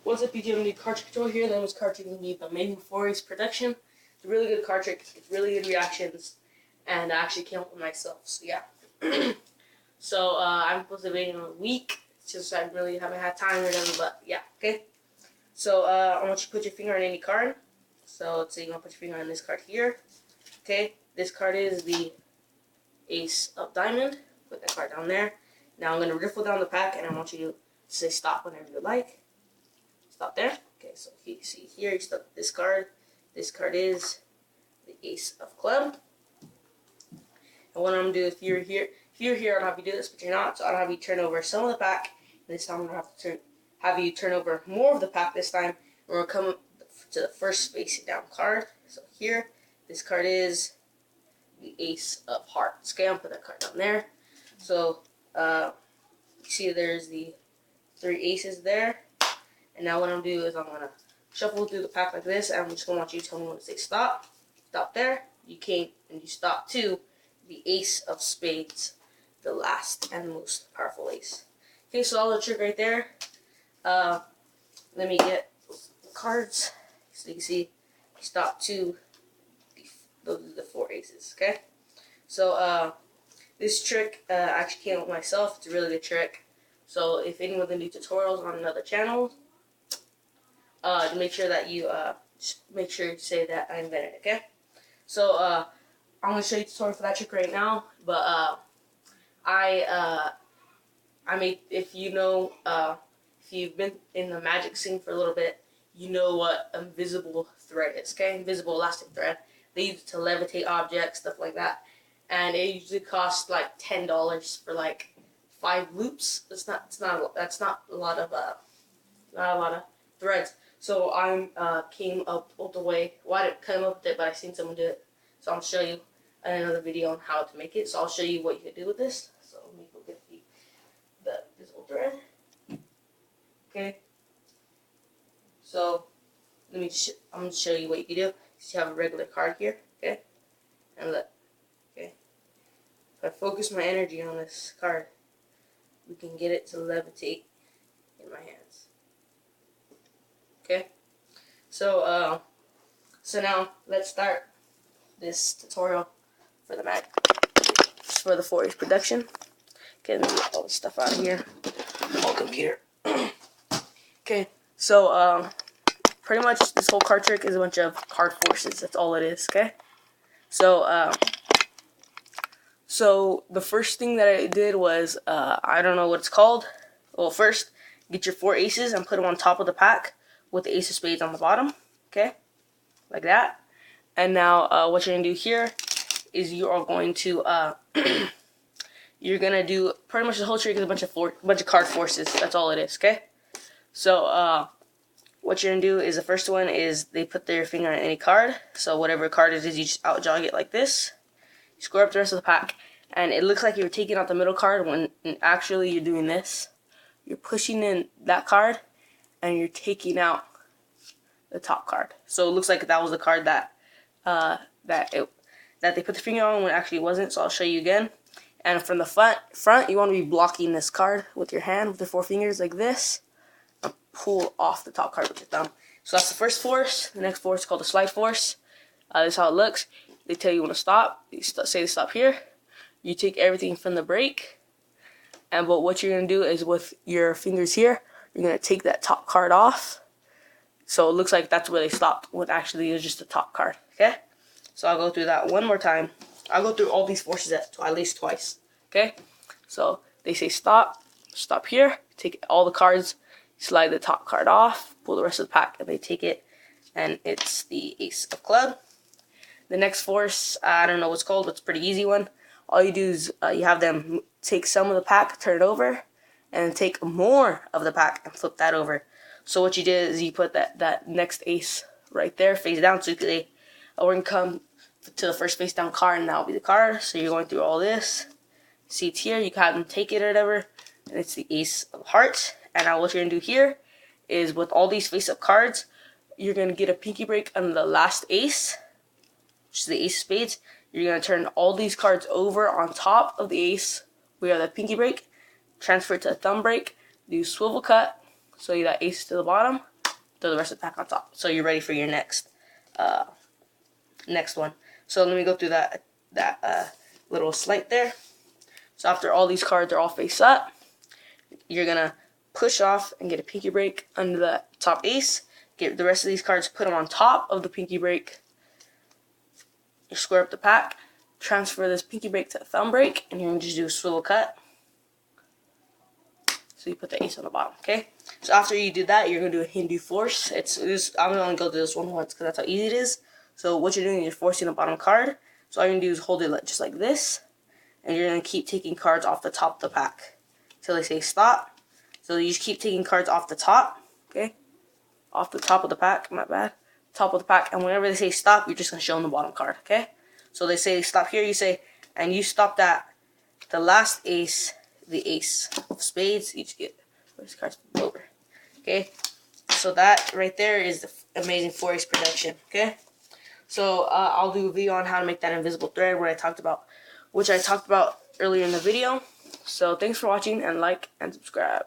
Once if you do need card trick control here, then this card trick will be the Magnum 4-Ace Protection. It's a really good card trick. It's really good reactions, and I actually came up with myself. So yeah. So I'm supposed to be waiting a week. It's just I really haven't had time or whatever. But yeah, okay. So I want you to put your finger on any card. So let's say you're gonna put your finger on this card here. Okay. This card is the Ace of Diamond. Put that card down there. Now I'm gonna riffle down the pack, and I want you to say stop whenever you like. Stop there. Okay, so you see here, you stop this card. This card is the Ace of Club. And what I'm gonna do, if you're here, I don't have you do this, but you're not, so I don't have you turn over some of the pack. And this time I'm gonna have you turn over more of the pack this time. We're gonna come to the first face down card. So here, this card is the Ace of Hearts. Okay, I'm gonna put that card down there. So you see there's the 3 aces there. And now what I'm gonna do is I'm gonna shuffle through the pack like this, and I'm just gonna want you to tell me when to say stop. Stop there. You came and you stop to the Ace of Spades, the last and most powerful ace. Okay, so all the trick right there. Let me get the cards so you can see. Stop to those are the 4 aces. Okay, so this trick I actually came up with myself. It's a really good trick. So if anyone can do tutorials on another channel, make sure that you make sure to say that I invented it. Okay, so I'm gonna show you a tutorial for that trick right now. But I made, if you know, if you've been in the magic scene for a little bit, you know what invisible thread is. Okay, invisible elastic thread. They use it to levitate objects, stuff like that, and it usually costs like $10 for like 5 loops. That's not a lot of threads. So I came up with the way. Well, I didn't come up with it, but I seen someone do it. So I'll show you in another video on how to make it. So I'll show you what you can do with this. So let me go get the visible thread. Okay. So I'm gonna show you what you can do. So you have a regular card here. Okay. And look. Okay. If I focus my energy on this card, we can get it to levitate in my hands. Okay, so now let's start this tutorial for the Mac, for the 4-Ace Protection. Okay, let me get all this stuff out of here. Old computer. Okay, so pretty much this whole card trick is a bunch of card forces. That's all it is. Okay, so so the first thing that I did was I don't know what it's called. Well, first get your 4 aces and put them on top of the pack, with the Ace of Spades on the bottom, okay, like that. And now what you're gonna do here is you are going to you're gonna do pretty much the whole trick is a bunch of card forces. That's all it is, okay. So what you're gonna do is the first one is they put their finger on any card. So whatever card it is, you just out jog it like this. You square up the rest of the pack, and it looks like you're taking out the middle card when actually you're doing this. You're pushing in that card, and you're taking out the top card. So it looks like that was the card that that they put the finger on when it actually wasn't. So I'll show you again. And from the front, you want to be blocking this card with your hand with your 4 fingers like this, and pull off the top card with your thumb. So that's the first force. The next force is called the slide force. This is how it looks. They tell you when to stop. You say to stop here. You take everything from the break, and but what you're gonna do is with your fingers here, you're gonna take that top card off. So it looks like that's where they stopped, when actually it was just the top card. Okay, so I'll go through that one more time. I'll go through all these forces at least twice. Okay, so they say stop here, take all the cards, slide the top card off, pull the rest of the pack, and they take it, and it's the Ace of Club. The next force, I don't know what's called, but it's a pretty easy one. All you do is you have them take some of the pack, turn it over, and take more of the pack and flip that over. So what you did is you put that next ace right there, face down. So we're going to come to the first face down card, and that'll be the card. So you're going through all this. See it's here, you can have them take it or whatever, and it's the Ace of Hearts. And now what you're going to do here is with all these face up cards, you're going to get a pinky break on the last ace, which is the Ace of Spades. You're going to turn all these cards over on top of the ace. We have the pinky break, transfer it to a thumb break, do swivel cut, so you got ace to the bottom, throw the rest of the pack on top. So you're ready for your next one. So let me go through that little slate there. So after all these cards are all face up, you're gonna push off and get a pinky break under the top ace. Get the rest of these cards, put them on top of the pinky break. You square up the pack, transfer this pinky break to a thumb break, and you're gonna just do a swivel cut. So you put the ace on the bottom, okay? So after you do that, you're gonna do a Hindu force. I'm gonna only go through this one once because that's how easy it is. So what you're doing is you're forcing the bottom card. So all you're gonna do is hold it just like this, and you're gonna keep taking cards off the top of the pack till they say stop. So you just keep taking cards off the top, okay? Off the top of the pack, my bad. Top of the pack, and whenever they say stop, you're just gonna show them the bottom card, okay? So they say stop here, you say, and you stop that. The last ace, the ace of spades, you just get those cards over, okay? So that right there is the amazing 4-ace production, okay? So I'll do a video on how to make that invisible thread, which I talked about earlier in the video. So thanks for watching, and like and subscribe.